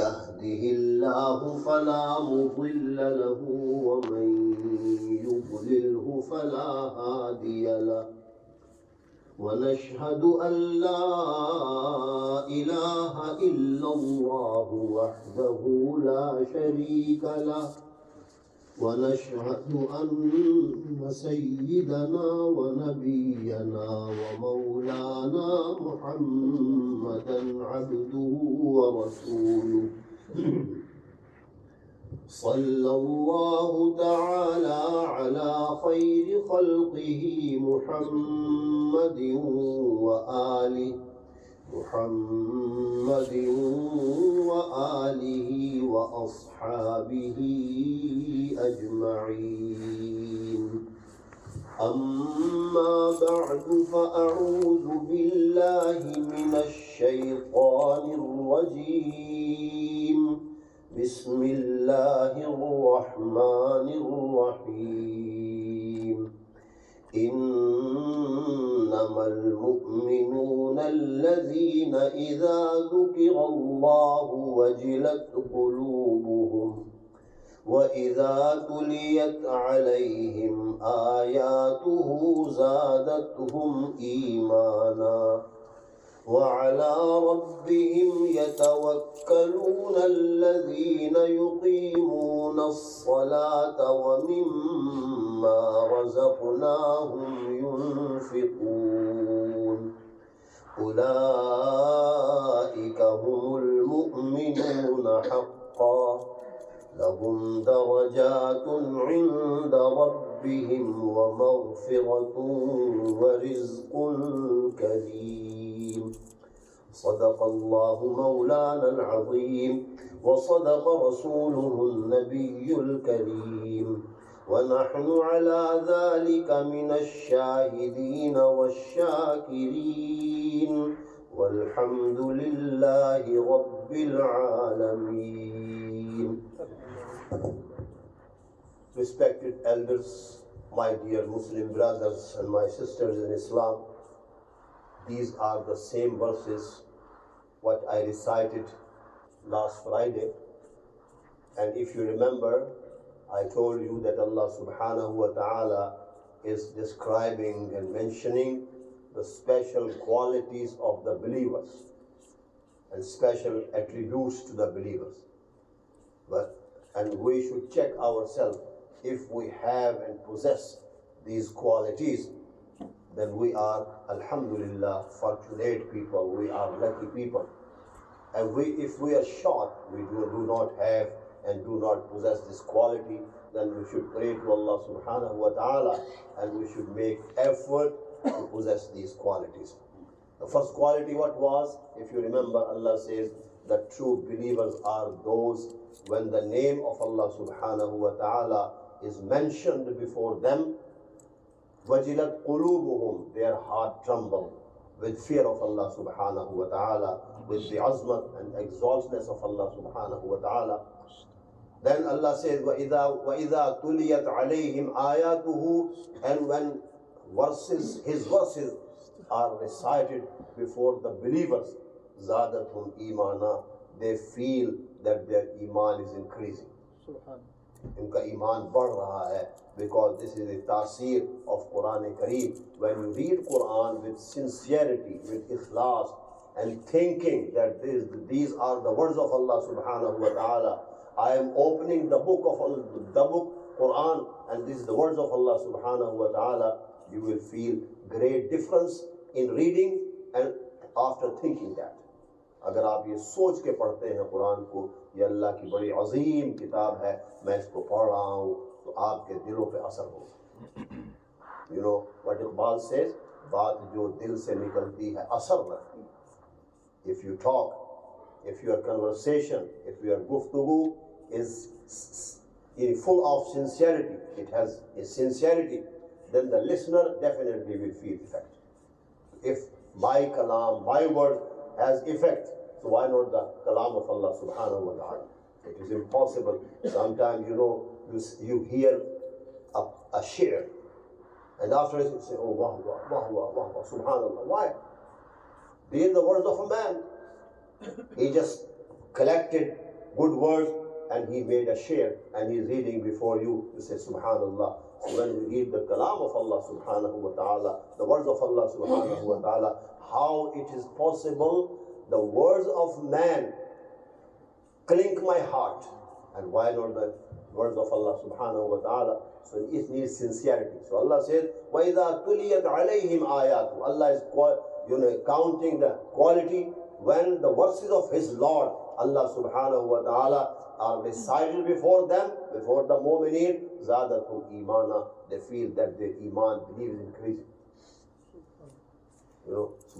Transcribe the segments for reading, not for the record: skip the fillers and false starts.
يهده الله فلا مضل له ومن يضلله فلا هادي له ونشهد أن لا إله إلا الله وحده لا شريك له ونشهد أن سيدنا ونبينا ومولانا محمدا عبده ورسوله صلى الله تعالى على خير خلقه محمد وآله وأصحابه أجمعين أما بعد فأعوذ بالله من الشيطان الرجيم بسم الله الرحمن الرحيم إنما المؤمنون الذين إذا ذكر الله وجلت قلوبهم وإذا تليت عليهم آياته زادتهم إيمانا وعلى ربهم يتوكلون الذين يقيمون الصلاة ومما رزقناهم ينفقون أولئك هم المؤمنون حقا لهم درجات عند ربهم ومغفرة ورزق كريم صدق الله مولانا العظيم وصدق رسوله النبي الكريم ونحن على ذلك من الشاهدين والشاكرين والحمد لله رب العالمين. Respected elders, my dear Muslim brothers and my sisters in Islam, these are the same verses what I recited last Friday. And if you remember, I told you that Allah subhanahu wa ta'ala is describing and mentioning the special qualities of the believers and special attributes to the believers. And we should check ourselves if we have and possess these qualities, then we are, alhamdulillah, fortunate people, we are lucky people. And if we are short, we do not have and do not possess this quality, then we should pray to Allah subhanahu wa ta'ala and we should make effort to possess these qualities. The first quality what was? If you remember, Allah says that true believers are those when the name of Allah subhanahu wa ta'ala is mentioned before them, wajilat qulubuhum, their heart tremble with fear of Allah subhanahu wa ta'ala, with the azmat and exaltness of Allah subhanahu wa ta'ala. Then Allah says, وَإِذَا تُلِيَتْ عَلَيْهِمْ آيَاتُهُ, and when His verses are recited before the believers, زَادَتْهُمْ إِيمَانًا, they feel that their iman is increasing. इनका ईमान बढ़ रहा है, because this is the ta'seer of Quran Kareem. When you read Quran with sincerity, with ikhlas, and thinking that these are the words of Allah subhanahu wa ta'ala, I am opening the book Quran, and this is the words of Allah subhanahu wa ta'ala, you will feel great difference in reading and after thinking that. अगर आप ये सोच के पढ़ते हैं कुरान को, ये अल्लाह की बड़ी अजीम किताब है, मैं इसको पढ़ रहा हूँ, तो आपके दिलों पे असर होगा. You know what Iqbal says, बात जो दिल से निकलती है असर रखती है. If you talk, if your conversation, if your guftugoo is full of sincerity, it has a sincerity, then the listener definitely will feel effect. If my kalam, my word has effect, so why not the kalam of Allah subhanahu wa ta'ala? It is impossible. Sometimes, you hear a shi'r, and after it you say, oh, wah, wah, wah, wah, wah, wah, subhanallah. Why? These are the words of a man. He just collected good words, and he made a share, and he's reading before you. You say, Subhanallah. So when we read the kalam of Allah subhanahu wa ta'ala, the words of Allah subhanahu wa ta'ala, how it is possible the words of man clink my heart, and why not the words of Allah subhanahu wa ta'ala? So it needs sincerity. So Allah says, وَإِذَا تُلِيَتْ عَلَيْهِمْ آيَاتُ. Allah is counting the quality when the verses of His Lord, Allah subhanahu wa ta'ala, are recited before them, before the mu'mineen, زَادَتْهُمْ إِيمَانًا. They feel that their iman, belief is increasing.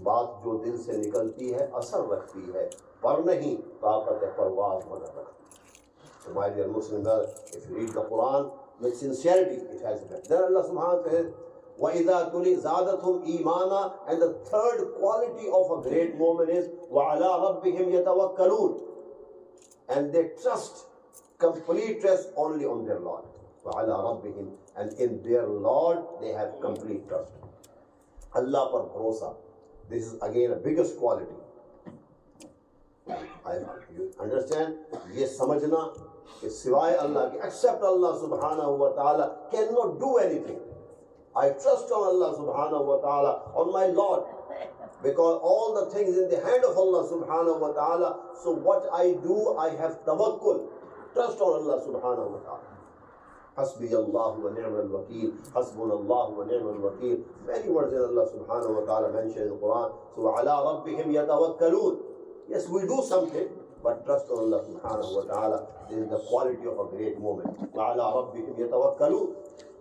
बात जो दिल से निकलती है असर रखती है, पर नहीं ताकत परवाज़ मदद रखती. So my dear Muslim brother, if you read the Quran with sincerity, it has effect. Then Allah subhanahu wa ta'ala says, وَإِذَا تُلِي زَادَتْهُمْ إِيمَانًا. And the third quality of a great moment is وَعَلَىٰ رَبِّهِمْ يَتَوَكَّلُونَ. And they trust, complete trust only on their Lord. وَعَلَىٰ رَبِّهِمْ. And in their Lord they have complete trust. Allah par bharosa. This is again a biggest quality. You understand? ये समझना कि सिवाय अल्लाह के, except Allah subhanahu wa ta'ala, cannot do anything. I trust on Allah subhanahu wa ta'ala, on my Lord, because all the things in the hand of Allah subhanahu wa ta'ala. So what I do, I have tawakkul, trust on Allah subhanahu wa ta'ala. Hasbi Allah wa ni'mal wakeel, hasbun Allah wa ni'mal wakeel. Many words in Allah subhanahu wa ta'ala mentioned in the Quran. So ala rabbihim yatawakkalun. Yes, we do something, but trust on Allah subhanahu wa ta'ala. This is the quality of a great moment. Ala rabbihim yatawakkalun.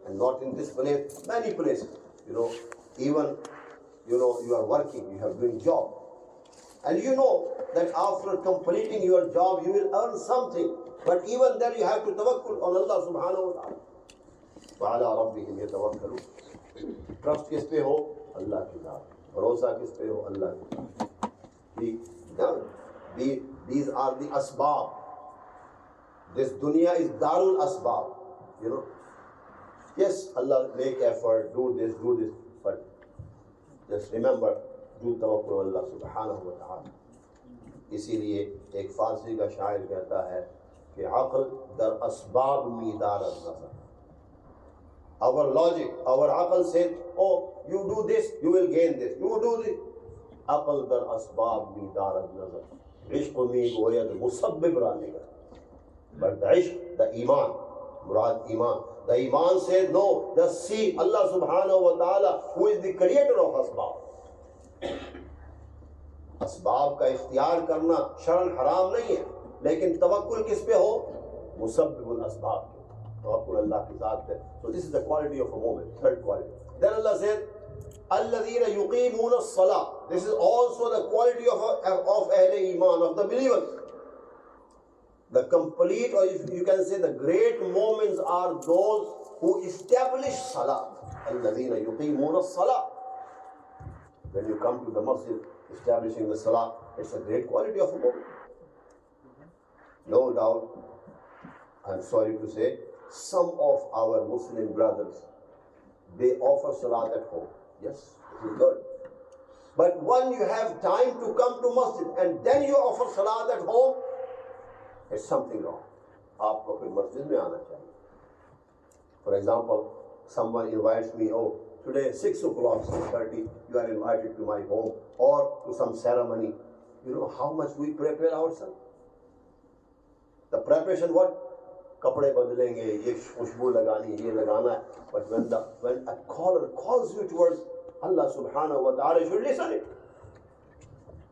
And not in this place, many places. Even you are working, you are doing job. And you know that after completing your job, you will earn something. But even then you have to tawakkul on Allah subhanahu wa ta'ala. وَعَلَىٰ رَبِّهِمْ يَتَوَكَّلُونَ. Trust किस पे हो? अल्लाह की ज़ात. भरोसा किस पे हो? अल्लाह की. These are the asbab. This dunya is darul asbab. Yes, Allah make effort, do this, but just remember, do tawakkul on Allah subhanahu wa ta'ala. इसीलिए एक फारसी का शायर कहता है कि अक़ल दर असबाब मीदार नज़र. Our logic, our aql says, oh, you do this, you will gain this. You do this. Aql dar asbab मीदार नज़र. इश्क़ में गोया तो मुसब्बिब रानेगा. But the ishq, the iman, murad iman. The iman says, no, just see Allah subhanahu wa ta'ala, who is the creator of asbab. असबाब का इख्तियार करना शरन हराम नहीं है, लेकिन तवक्कुल किस पे हो? मुसब्बिबुल असबाब पे. तवक्कुल अल्लाह की ज़ात पे. So this is the quality of a moment, third quality. Then Allah said, الَّذِينَ يُقِيمُونَ الصَّلَاةَ. This is also the quality of Ahle Iman, of the believers. The complete, or if you can say the great moments, are those who establish salah. الَّذِينَ يُقِيمُونَ الصَّلَاةَ. When you come to the masjid, establishing the salah, it's a great quality of a moment. No doubt, I'm sorry to say, some of our Muslim brothers, they offer salah at home. Yes, it is good. But when you have time to come to masjid and then you offer salah at home, it's something wrong. आपको फिर मस्जिद में आना चाहिए. For example, someone invites me, oh, today 6 o'clock, 6:30, you are invited to my home or to some ceremony. You know how much we prepare ourselves? The preparation what? कपड़े बदलेंगे, ये खुशबू लगानी, ये लगाना है. But when a caller calls you towards Allah subhanahu wa ta'ala, you should listen it.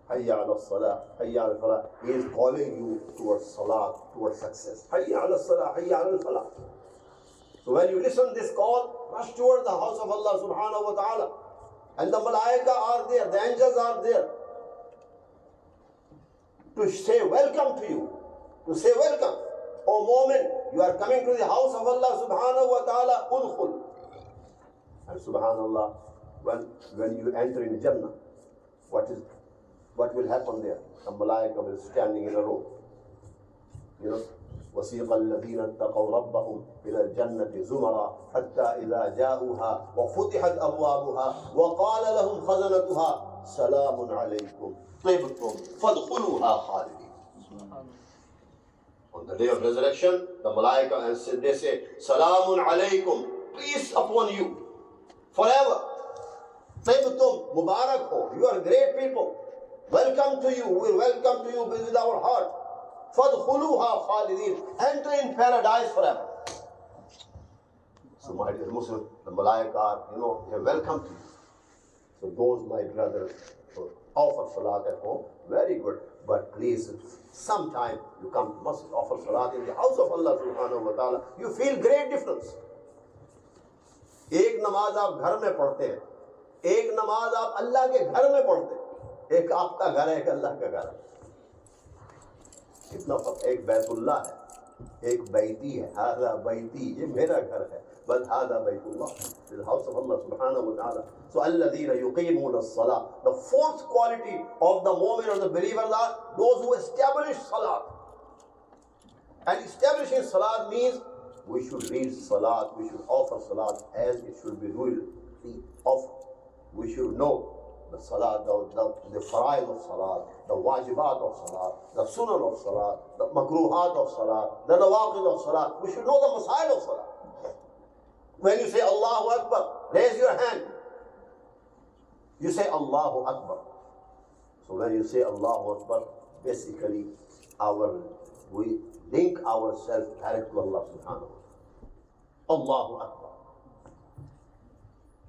Hayya ala salah, hayya ala falah. He is calling you towards salah, towards success. Hayya ala salah, hayya ala falah. So when you listen this call, rush towards the house of Allah subhanahu wa ta'ala. And the malaika are there, the angels are there to say welcome to you, to say welcome. Oh moment, you are coming to the house of Allah subhanahu wa ta'ala, udkhul. And subhanallah, when you enter in Jannah, what will happen there? The malaika will be standing in a row. وَسِيقَ الَّذِينَ اتَّقَوْا رَبَّهُمْ إِلَى الْجَنَّةِ زُمَرًا حَتَّى إِذَا جَاءُوهَا وَفُتِحَتْ أَبْوَابُهَا وَقَالَ لَهُمْ خَزَنَتُهَا سَلَامٌ عَلَيْكُمْ طِبْتُمْ فَادْخُلُوهَا خَالِدِينَ. On the day of resurrection, the malaika and they say, Salamun alaykum, peace upon you, forever. Tibtum, Mubarak ho, you are great people. Welcome to you, we welcome to you with our heart. Fadkhuluha khalidin, enter in paradise forever. So my dear Muslim, the malaika are, they welcome to you. So those, my brothers, so offer salat at home, very good. But please, sometime you come to masjid, offer salat in the house of Allah subhanahu wa ta'ala, you feel great difference. एक नमाज आप घर में पढ़ते हैं, एक नमाज आप अल्लाह के घर में पढ़ते हैं, एक आपका घर है, एक अल्लाह का घर है. इतना एक बैतुल्लाह है, एक बैती है, हादा बैती, ये मेरा घर है, बल हादा Baitullah, the house of Allah subhanahu wa ta'ala. So alladhina yuqimuna as-salah, the fourth quality of the mu'min or the believers are those who establish salat. And establishing salat means we should read salat, we should offer salat as it should be ruled. We should know the salat, the faraid of salat, the wajibat of salat, the sunan of salat, the makruhat of salat, the nawaqid of salat. We should know the masail of salat. When you say Allahu Akbar, raise your hand. You say Allahu Akbar. So when you say Allahu Akbar, basically we link ourselves direct to Allah subhanahu wa ta'ala. Allahu Akbar.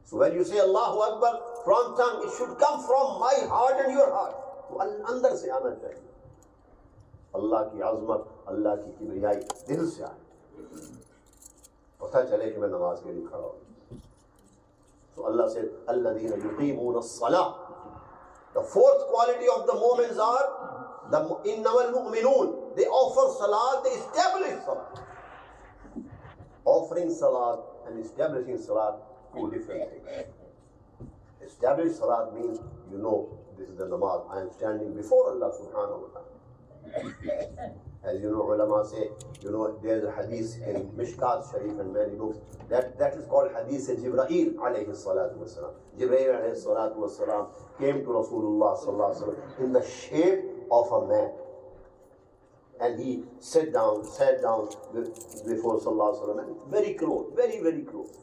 So when you say Allahu Akbar from tongue, it should come from my heart and your heart. तो अंदर से आना चाहिए. अल्लाह की अज़मत, अल्लाह की किबरियाई दिल से आए. पता चले कि मैं नमाज के लिए खड़ा हूँ. So Allah said, "Alladhina yuqimuna as-salah." The fourth quality of the mu'mins are the innamal mu'minun. They offer salat, they establish salat. Offering salat and establishing salat, two different things. Establish salat means this is the namaz. I am standing before Allah subhanahu wa ta'ala. As you know, ulama say, there's a hadith in Mishkat Sharif and many books that is called hadith Jibreel alayhi salatu wasalam. Jibreel alayhi salatu wasalam came to Rasulullah sallallahu alaihi wasallam in the shape of a man. And he sat down before sallallahu alaihi wasallam, and very close, very, very close.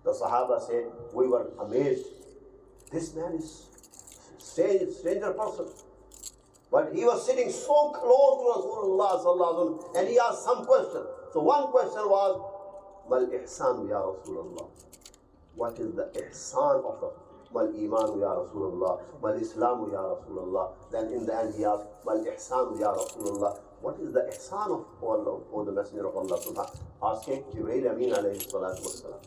The Sahaba said, we were amazed. This man is a stranger person. But he was sitting so close to Rasulullah sallallahu alaihi wasallam, and he asked some question. So one question was, Mal ihsan ya Rasulullah. What is the ihsan of Rasulullah? Mal iman ya Rasulullah. Mal islam ya Rasulullah. Then in the end he asked, Mal ihsan ya Rasulullah. What is the ihsan of Allah, or the Messenger of Allah subhanahu? Asking Jibreel Amin alayhi salatu wassalam.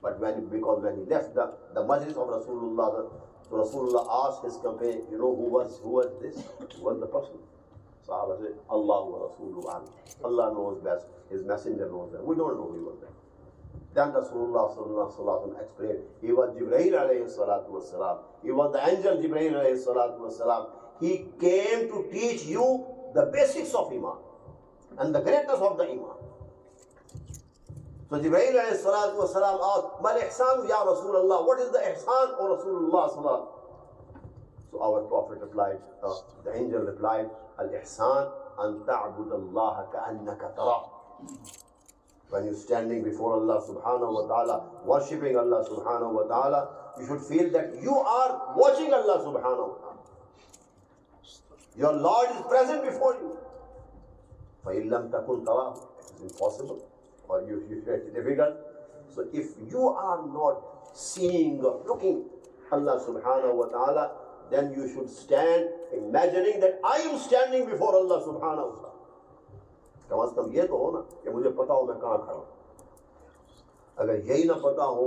But because when he left the majlis of Rasulullah, so Rasulullah asked his companion, who was this? Who was the person? Sahaba said, Allah wa Rasuluhu. Allah knows best, his messenger knows best. We don't know who he was there. Then Rasulullah sallallahu alaihi wasallam explained, he was Jibreel alayhi salatu wasalam. He was the angel Jibreel alayhi salatu wasalam. He came to teach you the basics of Iman and the greatness of the Iman. So Jibreel alayhi salatu wasalam asked, Mal ihsan ya Rasulullah, what is the ihsan, O Rasulullah sallallahu? So our Prophet replied, the angel replied, Al ihsan an ta'bud Allah ka'annaka tarah. When you're standing before Allah subhanahu wa ta'ala, worshipping Allah subhanahu wa ta'ala, you should feel that you are watching Allah subhanahu wa ta'ala. Your Lord is present before you. فَإِن لَمْ تَكُنْ تَرَاهُ. It is impossible, or you find it difficult. So if you are not seeing or looking Allah subhanahu wa ta'ala, then you should stand imagining that I am standing before Allah subhanahu wa ta'ala. कम से कम ये तो हो ना कि मुझे पता हो मैं कहाँ खड़ा हूँ. अगर यही ना पता हो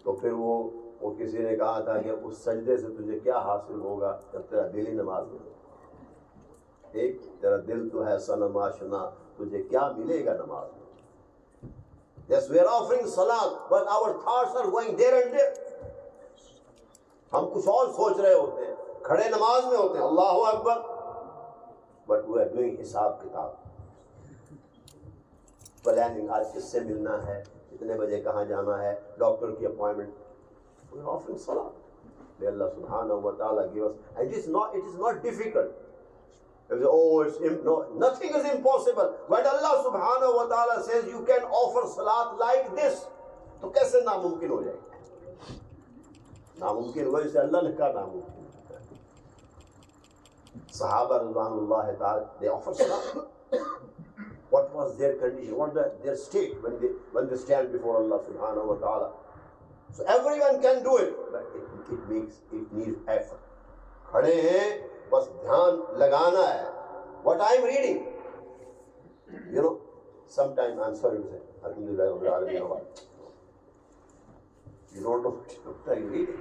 तो फिर वो किसी ने कहा था कि उस सजदे से तुझे क्या हासिल होगा जब तेरा दिल ही नमाज में हो. एक तेरा दिल तो है सनम आशना, तुझे क्या मिलेगा नमाज में. Yes, we are offering salat, but our thoughts are going there and there. हम कुछ और सोच रहे होते हैं, खड़े नमाज में होते हैं, अल्लाहु Akbar, but we are doing हिसाब किताब, प्लानिंग, आज किससे मिलना है, इतने बजे कहाँ जाना है, डॉक्टर की appointment. We are offering salat. May Allah subhanahu wa ta'ala give us, and it is not difficult. If you say, oh, no, nothing is impossible. When Allah subhanahu wa ta'ala says you can offer salat like this, तो कैसे नामुमकिन हो जाएगी? नामुमकिन हुआ जिसे अल्लाह ने कहा नामुमकिन. Sahaba radhiyallahu ta'ala, they offered salat. What was their condition? What their state when they stand before Allah subhanahu wa ta'ala? So everyone can do it, but it needs effort. खड़े हैं, बस ध्यान लगाना है. What I am reading, you know, sometimes I'm sorry to say, alhamdulillah, you don't know what I'm reading.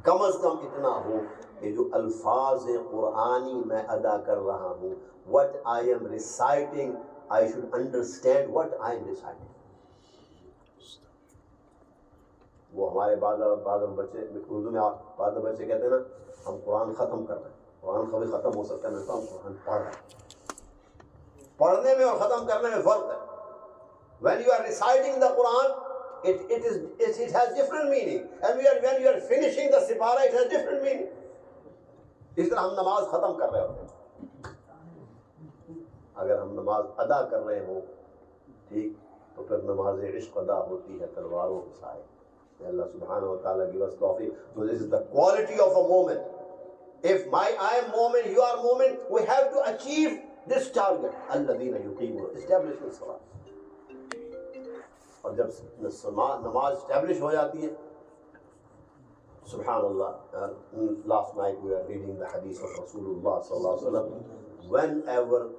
कम अज कम इतना हो कि जो अल्फाज कुरानी मैं अदा कर रहा हूँ, what I am reciting, I should understand what I am reciting. वो हमारे बाद बच्चे उर्दू में बाद बच्चे कहते हैं ना, हम कुरान ख़त्म कर रहे हैं. कुरान कभी ख़त्म हो सकता है, तो हम कुरान पढ़ रहे हैं. पढ़ने में और ख़त्म करने में फ़र्क है. When you are reciting the Quran, it has different meaning, and when you are finishing the sipara, it has different meaning. इस तरह हम नमाज ख़त्म कर रहे होते हैं. अगर हम नमाज अदा कर रहे हो, ठीक, तो फिर नमाज इश्क़ अदा होती है तलवारों के साए. May Allah subhanahu wa ta'ala give us tawfiq. So this is the quality of a moment. If I am moment, you are moment, we have to achieve this target. Alladhina yuqimuna, establish the salah. और जब नमाज establish हो जाती है, Subhanallah, last night we were reading the hadith of Rasulullah sallallahu alaihi wasallam. Whenever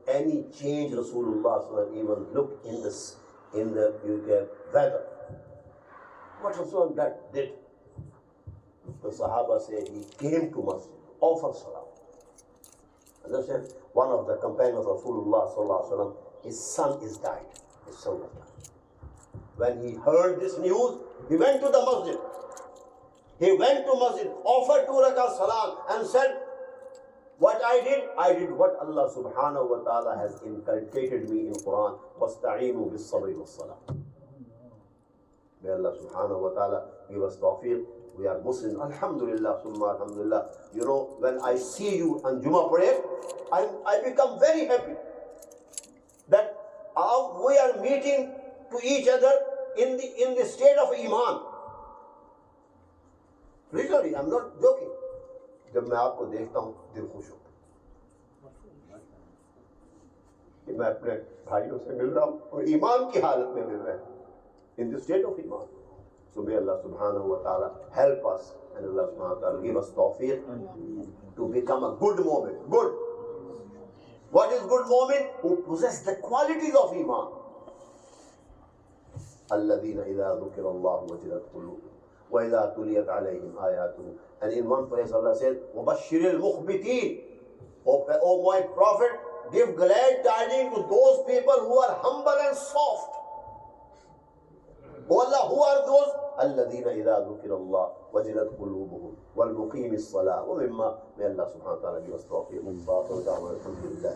any change Rasulullah sallallahu alaihi wasallam even looked in the weather, what Rasulullah did? The Sahaba say he came to masjid, offered salah. Understand? One of the companions of Rasulullah sallallahu alaihi wasallam, his son is died. His son was died. When he heard this news, he went to the masjid. He went to masjid, offered 2 rakat salam, and said, what I did what Allah subhanahu wa ta'ala has inculcated me in Quran. وَاسْتَعِينُوا بِالصَّبْرِ وَالصَّلَاةِ. May Allah subhanahu wa ta'ala give us tawfiq. We are Muslims. Alhamdulillah, summa alhamdulillah. You know, when I see you on Jummah prayer, I become very happy that we are meeting to each other in the state of Iman. Literally, I'm not joking. जब मैं आपको देखता हूँ, दिल खुश होता है कि मैं अपने भाइयों से मिल रहा हूँ और ईमान की हालत में मिल रहे हैं. In the state of Iman. So may Allah subhanahu wa ta'ala help us, and Allah subhanahu wa ta'ala give us tawfiq to become a good moment. Good. What is good moment? Who possess the qualities of Iman. الَّذِينَ إِذَا ذُكِرَ اللَّهُ وَجِلَتْ قُلُوبُهُمْ وَإِذَا تُلِيَتْ عَلَيْهِمْ آيَاتُهُ. And in one place Allah says, وَبَشِّرِ الْمُخْبِتِينَ. O my Prophet, give glad tidings to those people who are humble and soft. O Allah, who are those? الَّذِينَ إِذَا ذُكِرَ اللَّهُ وَجِلَتْ قُلُوبُهُمْ وَالْمُقِيمِ الصَّلَاةِ وَمِمَّا. May Allah subhanahu wa ta'ala give us tawfiq. Alhamdulillah.